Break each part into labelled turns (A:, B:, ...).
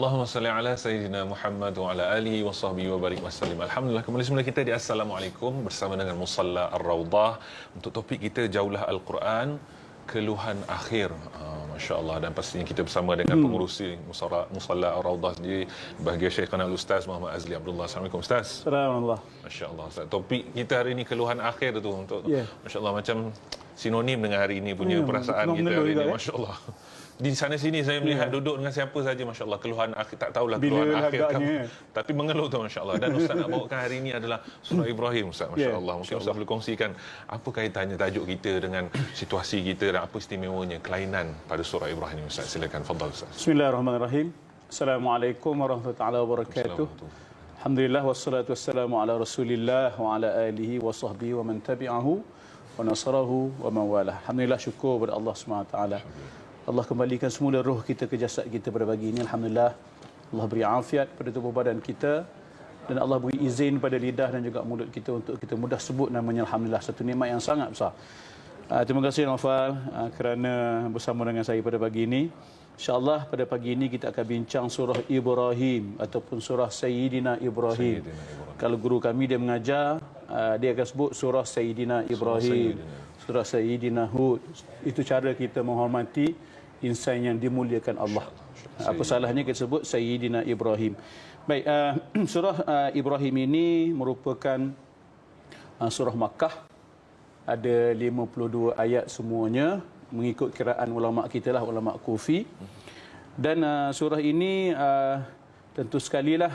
A: Allahumma salli ala Sayyidina Muhammad wa ala alihi wa sahbihi wa barik wa sallim. Alhamdulillah, kembali semula kita di Assalamualaikum bersama dengan Musalla Ar-Rawdah untuk topik kita Jaulah Al-Quran, Keluhan Akhir. Masya Allah, dan pastinya kita bersama dengan pengurusi Musalla Ar-Rawdah sendiri, bahagia Syekhana Al-Ustaz Muhammad Azli Abdullah. Assalamualaikum Ustaz.
B: Assalamualaikum.
A: Masya Allah Ustaz. Topik kita hari ini Keluhan Akhir tu untuk Masya Allah, macam sinonim dengan hari ini punya perasaan kita hari ini. Masya Allah. Di sana sini saya melihat duduk dengan siapa saja, Masya Allah, keluhan akhir, tak tahulah keluhan akhir kamu, tapi mengeluh tu, Masya Allah. Dan Ustaz nak bawakan hari ini adalah surah Ibrahim, Ustaz. Masya Allah. Mungkin Ustaz boleh kongsikan apa kaitannya tajuk kita dengan situasi kita dan apa istimewanya kelainan pada surah Ibrahim, Ustaz. Silakan, fadal Ustaz.
B: Bismillahirrahmanirrahim. Assalamualaikum warahmatullahi wabarakatuh. Alhamdulillah wassalatu wassalamu ala Rasulillah wa ala alihi wa sahbihi wa man tabi'ahu wa nasarahu wa man walah. Alhamdulillah, syukur kepada Allah Subhanahu wa taala. Allah kembalikan semula roh kita ke jasad kita pada pagi ini. Alhamdulillah, Allah beri afiat pada tubuh badan kita, dan Allah beri izin pada lidah dan juga mulut kita untuk kita mudah sebut namanya. Alhamdulillah, satu nikmat yang sangat besar. Terima kasih Naufal kerana bersama dengan saya pada pagi ini. InsyaAllah pada pagi ini kita akan bincang surah Ibrahim ataupun surah Sayyidina Ibrahim. Kalau guru kami dia mengajar, dia akan sebut surah Sayyidina Ibrahim, surah Sayyidina Hud. Itu cara kita menghormati insan yang dimuliakan Allah. Apa salahnya kita sebut Sayyidina Ibrahim. Baik, surah Ibrahim ini merupakan surah Makkah. Ada 52 ayat semuanya mengikut kiraan ulama kita lah, ulama Kufi. Dan surah ini tentu sekalilah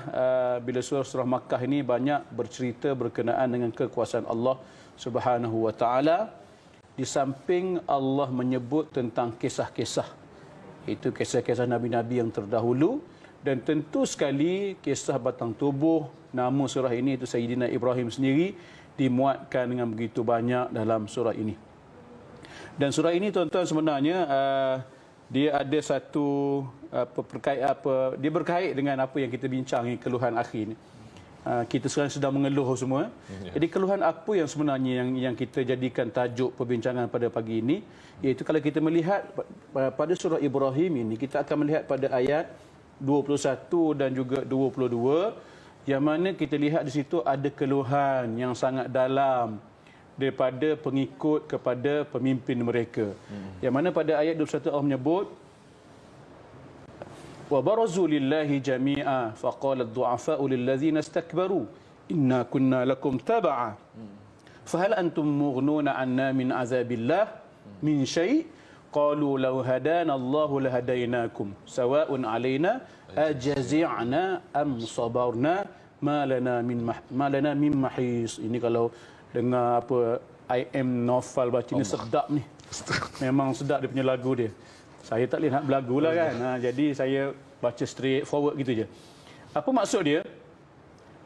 B: bila surah Makkah ini banyak bercerita berkenaan dengan kekuasaan Allah Subhanahu wa taala. Di samping Allah menyebut tentang kisah-kisah, itu kisah-kisah Nabi-Nabi yang terdahulu, dan tentu sekali kisah batang tubuh nama surah ini itu Sayyidina Ibrahim sendiri dimuatkan dengan begitu banyak dalam surah ini. Dan surah ini tuan-tuan sebenarnya dia ada satu dia berkait dengan apa yang kita bincang ni, keluhan akhir ni. Kita sekarang sedang mengeluh semua. Jadi keluhan apa yang sebenarnya yang kita jadikan tajuk perbincangan pada pagi ini, iaitu kalau kita melihat pada surah Ibrahim ini, kita akan melihat pada ayat 21 dan juga 22, yang mana kita lihat di situ ada keluhan yang sangat dalam daripada pengikut kepada pemimpin mereka. Yang mana pada ayat 21 Allah menyebut وَبَرَزُوا لِلَّهِ جَمِيعًا فَقَالَ الضُّعَفَاءُ لِلَّذِينَ اسْتَكْبَرُوا إِنَّا كُنَّا لَكُمْ تَبَعًا فَهَلْ أَنْتُمْ مُغْنُونَ عَنَّا مِنْ عَذَابِ اللَّهِ مِنْ شَيْءٍ قَالُوا لَوْ هَدَانَا اللَّهُ لَهَدَيْنَاكُمْ سَوَاءٌ عَلَيْنَا أَجَزِعْنَا أَمْ صَبَرْنَا مَا لَنَا مِنْ مَحِيصٍ. Ini kalau dengar apa IM Naufal baca ni sedap ni. Memang sedap dia punya lagu dia. Saya tak boleh nak berlagu lah kan. Jadi saya baca straight forward gitu je. Apa maksud dia?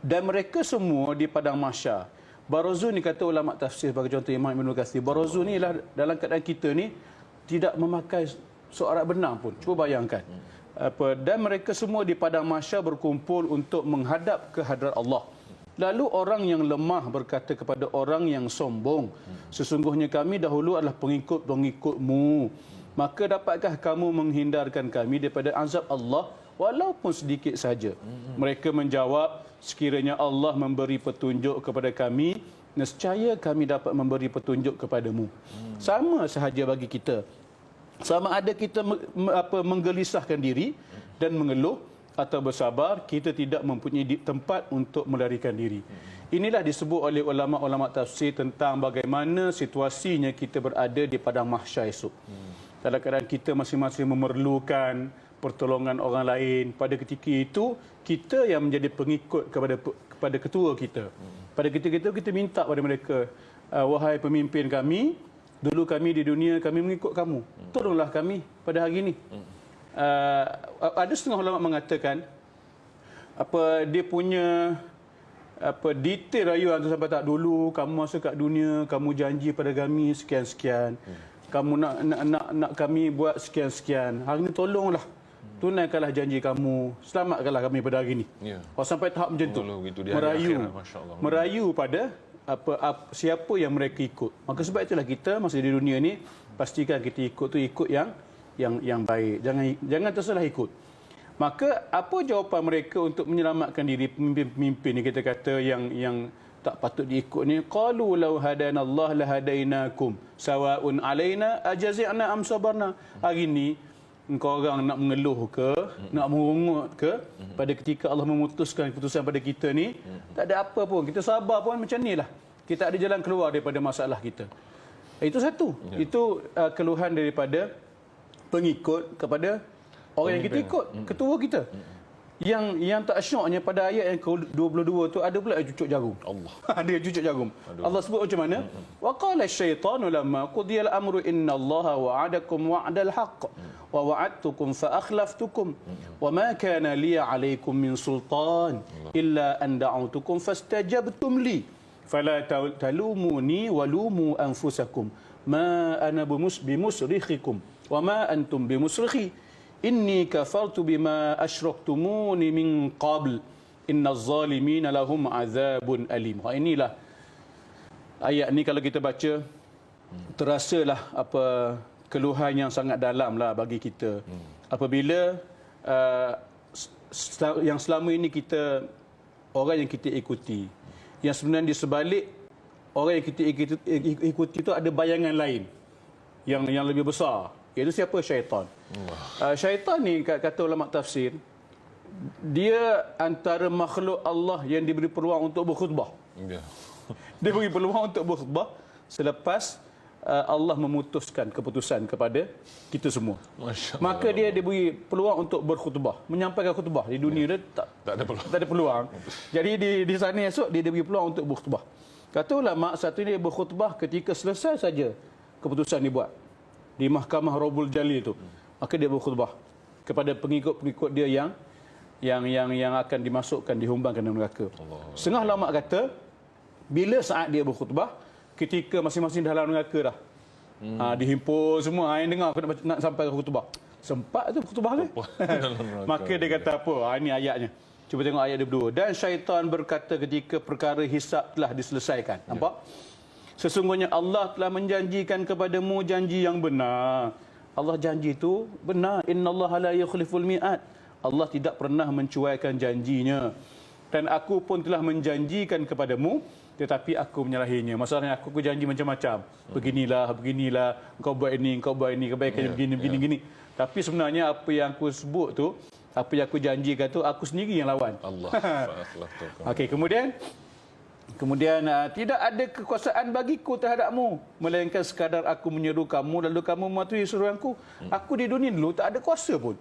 B: Dan mereka semua di padang mahsyar. Barazu ni kata ulama tafsir, bagi contoh Imam Ibn Katsir, barazu ni lah dalam keadaan kita ni tidak memakai suara benar pun. Cuba bayangkan. Dan mereka semua di padang mahsyar berkumpul untuk menghadap ke hadrat Allah. Lalu orang yang lemah berkata kepada orang yang sombong, sesungguhnya kami dahulu adalah pengikut-pengikutmu. Maka dapatkah kamu menghindarkan kami daripada azab Allah walaupun sedikit saja? Mereka menjawab, sekiranya Allah memberi petunjuk kepada kami, nescaya kami dapat memberi petunjuk kepadamu. Sama sahaja bagi kita. Sama ada kita menggelisahkan diri dan mengeluh atau bersabar, kita tidak mempunyai tempat untuk melarikan diri. Inilah disebut oleh ulama-ulama tafsir tentang bagaimana situasinya kita berada di padang mahsyar esok. Dalam keadaan kita masing-masing memerlukan pertolongan orang lain. Pada ketika itu, kita yang menjadi pengikut kepada ketua kita. Pada ketika itu, kita minta pada mereka, wahai pemimpin kami, dulu kami di dunia, kami mengikut kamu. Tolonglah kami pada hari ini. Ada setengah ulama mengatakan, dia punya detail rayuan tu sampai tak, dulu kamu masuk kat dunia, kamu janji pada kami sekian-sekian. Kamu nak kami buat sekian-sekian. Hari ini tolonglah. Tunaikanlah janji kamu. Selamatkanlah kami pada hari ini. Sampai tahap macam tu. Merayu pada siapa yang mereka ikut. Maka sebab itulah kita masih di dunia ni, pastikan kita ikut tu ikut yang baik. Jangan tersalah ikut. Maka apa jawapan mereka untuk menyelamatkan diri pemimpin-pemimpin ni, kita kata yang tak patut diikut ni? Qalu law hadanallah lahadainakum sawaun alaina ajazi'na am sabarna. Hari ni engkau orang nak mengeluh ke, nak merungut ke pada ketika Allah memutuskan keputusan pada kita ni, tak ada apa pun, kita sabar pun macam ni lah. Kita ada jalan keluar daripada masalah kita. Itu satu. Itu keluhan daripada pengikut kepada orang yang kita ikut, ketua kita. Yang tak syoknya pada ayat yang ke-22 tu ada pula yang cucuk jarum. Allah. Ada yang cucuk jarum. Allah sebut macam mana? Wa qala asy-syaitanu lamma qudiya al-amru innallaha wa'adakum wa'dal haqq wa wa'adtukum fa akhlaftukum wa ma kana li 'alaykum min sultan illa an da'awtukum fastajabtum li fala talumuni wa lumu anfusakum ma ana bimusrikhikum wa ma antum bimusrikhi inni kafartu bima asyraktumuni min qabl innaz zalimina lahum azabun alim. Inilah ayat ni kalau kita baca terasalah apa keluhan yang sangat dalam lah bagi kita. Apabila yang selama ini kita, orang yang kita ikuti, yang sebenarnya di sebalik orang yang kita ikuti itu ada bayangan lain yang lebih besar, iaitu siapa? Syaitan. Syaitan ni kata ulama tafsir, dia antara makhluk Allah yang diberi peluang untuk berkhutbah. Dia beri peluang untuk berkhutbah selepas Allah memutuskan keputusan kepada kita semua. Maka dia diberi peluang untuk berkhutbah, menyampaikan khutbah. Di dunia dia tak ada peluang. Jadi di sana esok dia diberi peluang untuk berkhutbah. Kata ulama, satu dia berkhutbah ketika selesai saja keputusan dibuat di Mahkamah Rabbul Jalil itu. Maka dia berkhutbah kepada pengikut-pengikut dia yang akan dimasukkan, dihumbangkan dalam neraka. Setengah ulama kata bila saat dia berkhutbah, ketika masing-masing dalam neraka dah. Dihimpun semua yang dengar aku nak sampai ke khutbah. Sempat tu khutbah ke? Maka dia kata apa? Ini ayatnya. Cuba tengok ayat 22. Dan syaitan berkata ketika perkara hisab telah diselesaikan. Nampak? Sesungguhnya Allah telah menjanjikan kepadamu janji yang benar. Allah janji itu benar. Innallaha la yukhliful mi'ad. Allah tidak pernah mencuaikan janjinya. Dan aku pun telah menjanjikan kepadamu, tetapi aku menyalahinya. Masalahnya aku janji macam-macam. Beginilah, engkau buat ini, kebaikan begini. Tapi sebenarnya apa yang aku sebut tu, apa yang aku janjikan tu, aku sendiri yang lawan. Allah. Okey, kemudian tidak ada kekuasaan bagiku terhadapmu, melainkan sekadar aku menyeru kamu lalu kamu mematuhi seruanku. Aku di dunia dulu tak ada kuasa pun.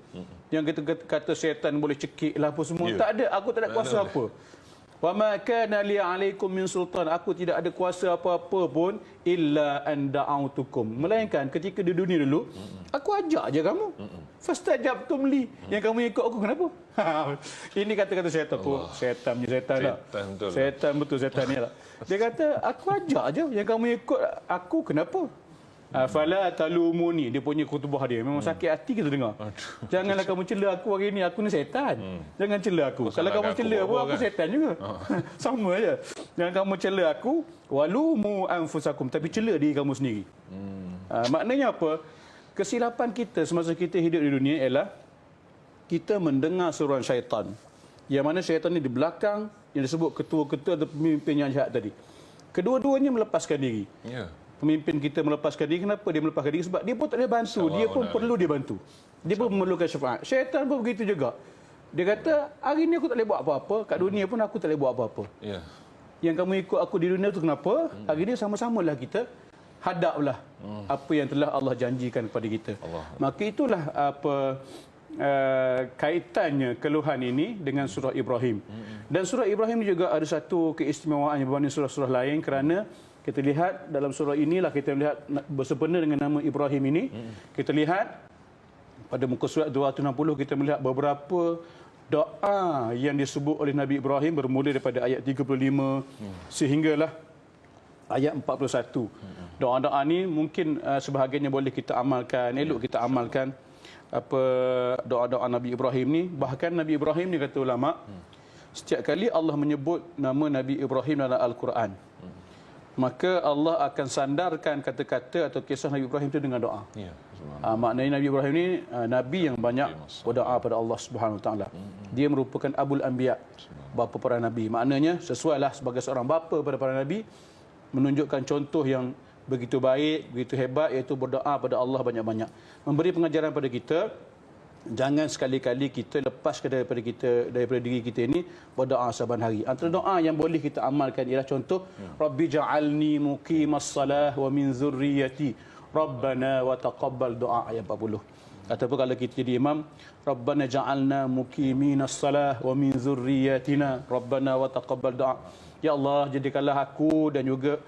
B: Yang kita kata syaitan boleh cekik lah apa semua. Tak ada, aku tak ada kuasa apa. Wa ma kana li 'alaikum min sultan, aku tidak ada kuasa apa-apa pun illa an da'autukum, melainkan ketika di dunia dulu aku ajak aja kamu. Fastajabtum li, yang kamu ikut aku kenapa? Ini kata-kata syaitan tu. Syaitan lah. Syaitan betul, syaitan ni lah. Dia kata aku ajak aja, yang kamu ikut aku kenapa? Fala talumuni, dia punya khutbah dia memang sakit hati kita dengar. Janganlah kamu cela aku hari ni, aku ni setan. Jangan cela aku. Kalau kamu cela aku setan juga. Sama aja. Jangan kamu cela aku, walumu anfusakum, tapi cela diri kamu sendiri. Maknanya apa? Kesilapan kita semasa kita hidup di dunia ialah kita mendengar seruan syaitan. Yang mana syaitan ni di belakang yang disebut ketua-ketua atau pemimpin yang jahat tadi. Kedua-duanya melepaskan diri. Pemimpin kita melepaskan diri. Kenapa dia melepaskan diri? Sebab dia pun tak boleh bantu. Dia pun perlu dia bantu. Dia pun memerlukan syafaat. Syaitan pun begitu juga. Dia kata, hari ni aku tak boleh buat apa-apa. Kat dunia pun aku tak boleh buat apa-apa. Yang kamu ikut aku di dunia tu kenapa? Hari ni sama-samalah kita hadaplah apa yang telah Allah janjikan kepada kita. Maka itulah apa kaitannya keluhan ini dengan surah Ibrahim. Dan surah Ibrahim juga ada satu keistimewaan berbanding surah-surah lain kerana kita lihat dalam surah inilah kita lihat bersempena dengan nama Ibrahim ini. Kita lihat pada muka surat 260 kita melihat beberapa doa yang disebut oleh Nabi Ibrahim bermula daripada ayat 35 sehinggalah ayat 41. Doa-doa ni mungkin sebahagiannya boleh kita amalkan, elok kita amalkan apa doa-doa Nabi Ibrahim ni. Bahkan Nabi Ibrahim ni kata ulama, setiap kali Allah menyebut nama Nabi Ibrahim dalam Al-Quran, maka Allah akan sandarkan kata-kata atau kisah Nabi Ibrahim itu dengan doa. Maknanya Nabi Ibrahim ni nabi yang banyak berdoa pada Allah Subhanahu Wa Taala. Dia merupakan abul anbiya, bapa para nabi. Maknanya sesuailah sebagai seorang bapa pada para nabi, menunjukkan contoh yang begitu baik, begitu hebat, iaitu berdoa pada Allah banyak-banyak. Memberi pengajaran pada kita, jangan sekali-kali kita lepaskan daripada diri kita ini berdoa saban hari. Antara doa yang boleh kita amalkan ialah contoh Rabbi ja'alni muqimas salah wa min zurriyyati Rabbana wa taqabbal doa ayat 40. Ataupun kalau kita jadi imam, Rabbana ja'alna muqiminas salah wa min zurriyyatina Rabbana wa taqabbal doa. Ya Allah, jadikanlah aku dan juga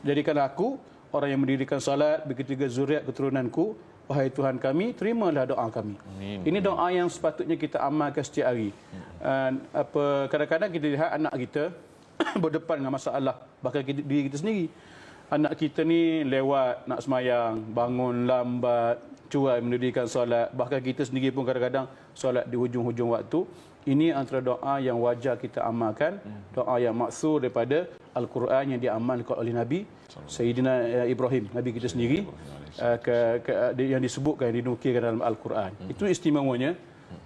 B: jadikanlah aku orang yang mendirikan salat, begitu juga zuriat keturunanku. Wahai Tuhan kami, terimalah doa kami. Amin. Ini doa yang sepatutnya kita amalkan setiap hari. Kadang-kadang kita lihat anak kita berdepan dengan masalah, bahkan diri kita sendiri. Anak kita ni lewat nak semayang, bangun lambat, cuai mendirikan solat, bahkan kita sendiri pun kadang-kadang solat di hujung-hujung waktu. Ini antara doa yang wajar kita amalkan, doa yang maksur daripada Al-Quran yang diamalkan oleh Nabi Sayyidina Ibrahim, Nabi kita sendiri, yang disebutkan, dinukilkan dalam Al-Quran. Itu istimewanya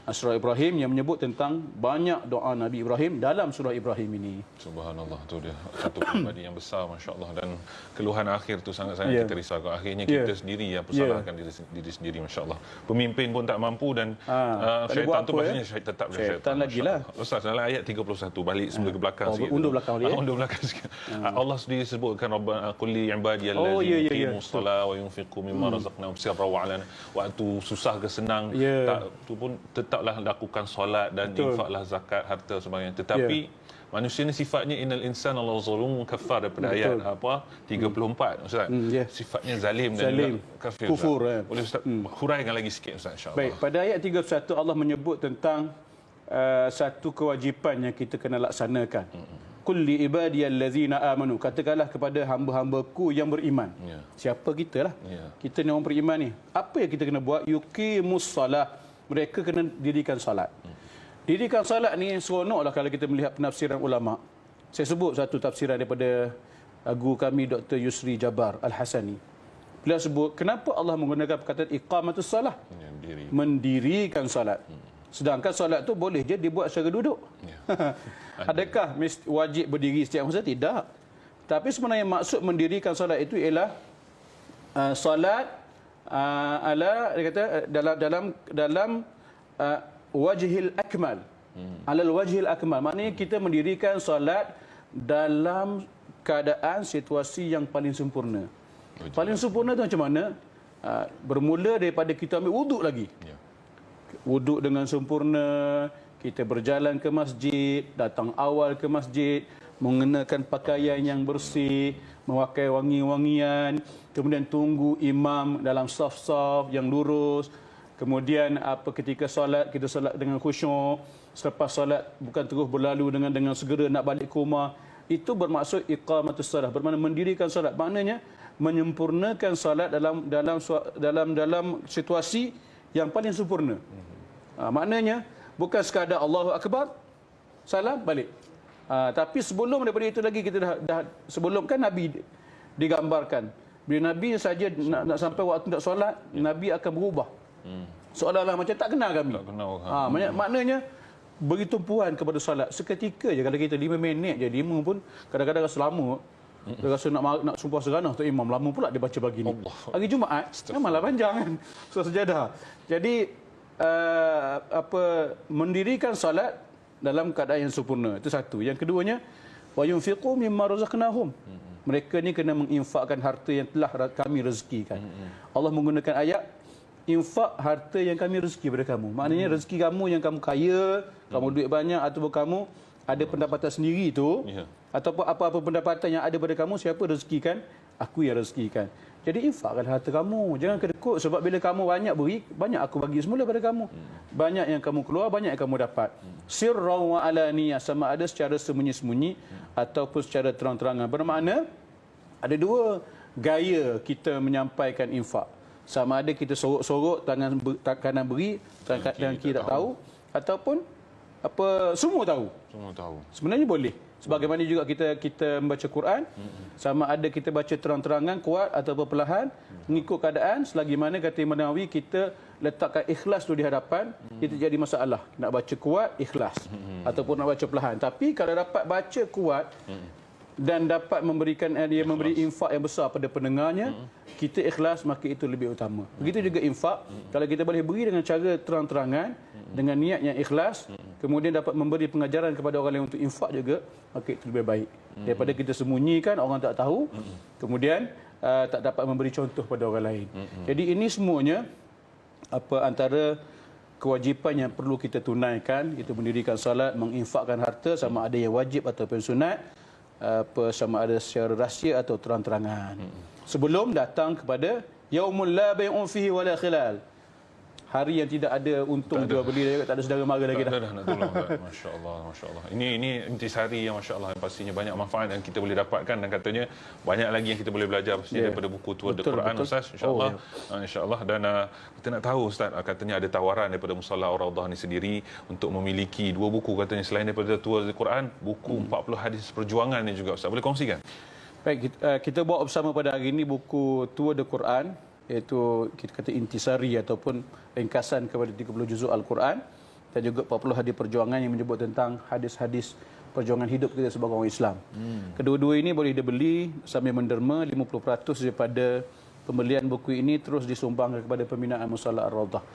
B: surah Ibrahim yang menyebut tentang banyak doa Nabi Ibrahim dalam surah Ibrahim ini.
A: Subhanallah, tu dia satu pribadi yang besar, masya-Allah, dan keluhan akhir tu sangat-sangat kita risaukan. Akhirnya kita sendiri yang persalahkan diri sendiri, masya-Allah. Pemimpin pun tak mampu dan syaitan tu maksudnya tetap syaitan
B: lagilah.
A: Ustaz, dalam ayat 31 balik semula ke belakang sikit.
B: Undur belakang dia.
A: Undur belakang sikit. Allah sendiri sebutkan Rabbana qul li ibadiyallazina yuqimus salat wa yunfiqu mimma razaqnahum sirran wa alana. Waktu susah ke senang, tak tu pun tetaplah lakukan solat dan infaklah zakat harta sebagainya. Tetapi manusia ni sifatnya innal insana lazalumun kafar, daripada ayat 34 Ustaz. Sifatnya zalim dan kafir.
B: Kufur.
A: Boleh Ustaz huraikan lagi sikit Ustaz, insya-Allah.
B: Baik, pada ayat 31 Allah menyebut tentang satu kewajipan yang kita kena laksanakan. Qul li ibadiyallazina amanu, katakanlah kepada hamba-hambaku yang beriman. Siapa kita lah? Kita ni orang beriman ni. Apa yang kita kena buat? Yuqimus salah. Mereka kena dirikan salat. Dirikan salat ni seronoklah kalau kita melihat penafsiran ulama. Saya sebut satu tafsiran daripada guru kami Dr. Yusri Jabbar Al-Hasani. Beliau sebut, kenapa Allah menggunakan perkataan iqamatus salah? Mendirikan salat. Sedangkan salat tu boleh je dibuat secara duduk. Adakah wajib berdiri setiap masa? Tidak. Tapi sebenarnya maksud mendirikan salat itu ialah salat dia kata dalam wajhil akmal. Alal wajhil akmal. Maknanya kita mendirikan solat dalam keadaan situasi yang paling sempurna. Paling sempurna tu macam mana? Bermula daripada kita ambil wuduk lagi. Wuduk dengan sempurna, kita berjalan ke masjid, datang awal ke masjid, mengenakan pakaian yang bersih, memakai wangi-wangian, kemudian tunggu imam dalam saf-saf yang lurus. Kemudian ketika solat, kita solat dengan khusyuk. Selepas solat bukan terus berlalu dengan segera nak balik ke rumah. Itu bermaksud iqamatus salat, bermakna mendirikan solat. Maknanya menyempurnakan solat dalam situasi yang paling sempurna. Maknanya bukan sekadar Allahu akbar, salam balik. Tapi sebelum daripada itu lagi kita dah sebelum kan Nabi digambarkan. Bila Nabi saja nak sampai waktu nak solat, Nabi akan berubah. Seolah-olah macam tak kenal kami. Tak kenal. Maknanya begitu puan kepada solat. Seketika je, kalau kita 5 minit je, 5 pun kadang-kadang rasa lama. Dia rasa nak sumpah seganah tu imam, lama pula dia baca begini. Hari Jumaat memanglah panjang kan. Sejadah. Jadi mendirikan solat dalam keadaan yang sempurna. Itu satu. Yang keduanya, wa yunfiqu mimma razaqnahum. Mereka ni kena menginfakkan harta yang telah kami rezekikan. Allah menggunakan ayat infak harta yang kami rezeki pada kamu. Maknanya rezeki kamu yang kamu kaya, kamu duit banyak, ataupun kamu ada pendapatan sendiri tu, ataupun apa-apa pendapatan yang ada pada kamu, siapa rezekikan? Aku yang rezekikan. Jadi infakkan harta kamu. Jangan kedekut, sebab bila kamu banyak beri, banyak aku bagi semula pada kamu. Banyak yang kamu keluar, banyak yang kamu dapat. Sirran wa alaniyah, sama ada secara sembunyi-sembunyi ataupun secara terang-terangan. Bermakna ada dua gaya kita menyampaikan infak. Sama ada kita sorok-sorok, tangan kanan beri, tangan kiri tak tahu, ataupun semua tahu.
A: Semua tahu.
B: Sebenarnya boleh. Sebagaimana juga kita membaca Quran, sama ada kita baca terang-terangan, kuat atau perlahan, mengikut keadaan, selagi mana kata Imam Nawawi kita letakkan ikhlas tu di hadapan, itu jadi masalah. Nak baca kuat, ikhlas. Ataupun nak baca perlahan. Tapi kalau dapat baca kuat dan dapat memberikan dia memberi infak yang besar pada pendengarnya, kita ikhlas, maka itu lebih utama. Begitu juga infak, kalau kita boleh beri dengan cara terang-terangan, dengan niat yang ikhlas, kemudian dapat memberi pengajaran kepada orang lain untuk infak juga, maka itu lebih baik. Daripada kita sembunyikan, orang tak tahu, kemudian tak dapat memberi contoh pada orang lain. Jadi ini semuanya antara kewajipan yang perlu kita tunaikan, itu mendirikan salat, menginfakkan harta, sama ada yang wajib ataupun sunat, sama ada secara rahsia atau terang-terangan. Sebelum datang kepada yaumul la bai'un fihi wala khilal. Hari yang tidak ada untung jual beli, tak ada saudara mara lagi dah.
A: Nak tolong. Masya-Allah, masya-Allah. Ini intisari yang masya-Allah, yang pastinya banyak manfaat yang kita boleh dapatkan, dan katanya banyak lagi yang kita boleh belajar pastinya daripada buku Tua The Quran, Ustaz, insya-Allah. Insya-Allah. Dan kita nak tahu Ustaz, katanya ada tawaran daripada Musalla Ar-Raudhah ni sendiri untuk memiliki 2 buku, katanya selain daripada Tua The Quran, buku 40 hadis perjuangan ni juga, Ustaz. Boleh kongsikan?
B: Baik, kita bawa bersama pada hari ini buku Tua The Quran, iaitu kita kata intisari ataupun ringkasan kepada 30 juzuk Al-Quran, dan juga 40 hadis perjuangan yang menyebut tentang hadis-hadis perjuangan hidup kita sebagai orang Islam. Kedua-dua ini boleh dibeli sambil menderma. 50% daripada pembelian buku ini terus disumbangkan kepada pembinaan Musalla Ar-Raudhah.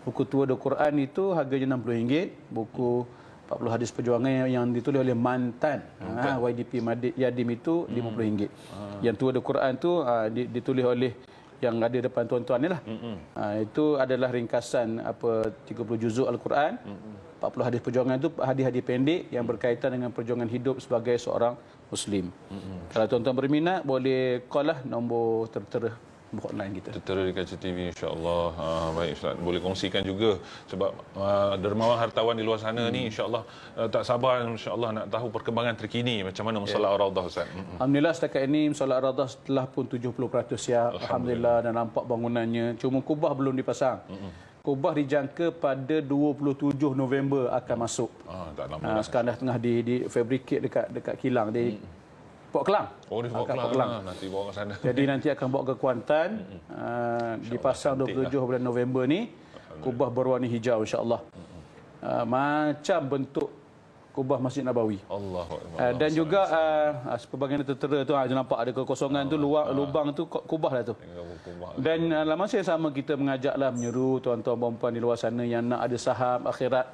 B: Buku Tua The Quran itu harganya RM60. Buku 40 hadis perjuangan yang ditulis oleh mantan YDP Yadim itu RM50. Yang Tua The Quran itu ditulis oleh yang ada depan tuan-tuan ni lah. Itu adalah ringkasan 30 juzuk Al-Quran. 40 hadis perjuangan itu hadis-hadis pendek yang berkaitan dengan perjuangan hidup sebagai seorang Muslim. Kalau tuan-tuan berminat, boleh call lah nombor tertera hotline kita.
A: Tertera di Kaca TV, insya-Allah. Baik Ustaz, boleh kongsikan juga sebab dermawan hartawan di luar sana ni insya-Allah tak sabar insya-Allah nak tahu perkembangan terkini macam mana Musalla Ar-Raudhah, Ustaz.
B: Alhamdulillah setakat ini Musalla Ar-Raudhah telah pun 70% siap. Alhamdulillah, dan nampak bangunannya. Cuma kubah belum dipasang. Kubah dijangka pada 27 November akan masuk.
A: Tak lama.
B: Sekarang dah tengah di fabricate dekat kilang di Port Kelang.
A: Di Port Kelang. Nanti bawa ke sana.
B: Jadi nanti akan bawa ke Kuantan, dipasang 27 bulan November ni. Kubah berwarna hijau, insya-Allah. Macam bentuk kubah Masjid Nabawi. Dan juga sebahagian tertera tu ada nampak ada kekosongan tu, lubang tu kubah lah tu. Dan dalam masa yang sama kita mengajaklah, menyeru tuan-tuan puan-puan di luar sana yang nak ada saham akhirat,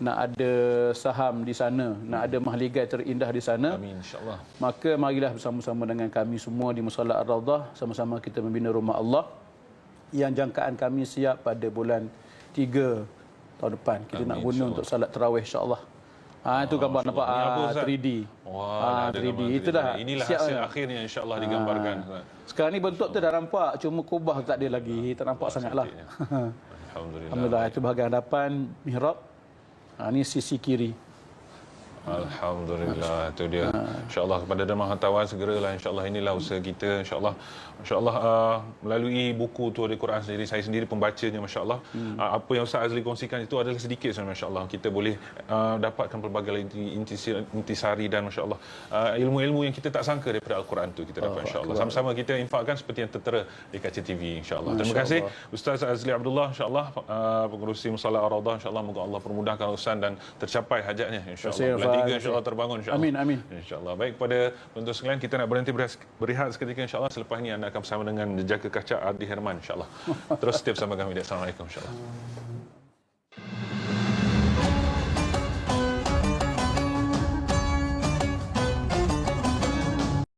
B: nak ada saham di sana, nak ada mahligai terindah di sana.
A: Amin, insya-Allah.
B: Maka marilah bersama-sama dengan kami semua di Musalla Ar-Raudhah, sama-sama kita membina rumah Allah yang jangkaan kami siap pada bulan 3 tahun depan. Kita nak guna untuk salat tarawih, insya-Allah. Itu gambar nampak 3D. 3D. Itu dah.
A: Inilah
B: siap
A: hasil akhirnya insya-Allah digambarkan.
B: Sekarang ni bentuk tu dah nampak, cuma kubah tak ada lagi, tak nampak sangatlah. Alhamdulillah. Itu bahagian hadapan mihrab. Ini sisi kiri.
A: Alhamdulillah, itu dia. InsyaAllah kepada dermawan hartawan segeralah, insyaAllah inilah usaha kita, insyaAllah. InsyaAllah melalui buku Tua The Quran sendiri, saya sendiri pembacanya, masya-Allah. Apa yang Ustaz Azli kongsikan itu adalah sedikit sebenarnya, masya-Allah. Kita boleh dapatkan pelbagai intisari dan masya-Allah ilmu-ilmu yang kita tak sangka daripada Al-Quran itu kita dapat, insya-Allah. Sama-sama kita infakkan seperti yang tertera di Kaca TV, insya-Allah. Terima kasih Ustaz Azli Abdullah, insya-Allah, pengerusi Musalla Ar-Raudhah, insya-Allah. Moga Allah permudahkan urusan dan tercapai hajatnya, insya-Allah. 3 insya-Allah terbangun, insya-Allah.
B: Amin.
A: Insya-Allah. Baik, kepada penonton sekalian, kita nak berhenti berehat seketika, insya-Allah. Selepas ini anda akan bersama dengan Jejaka Kaca Ardi Herman, insya-Allah. Terus stay bersama kami. Assalamualaikum, insya-Allah.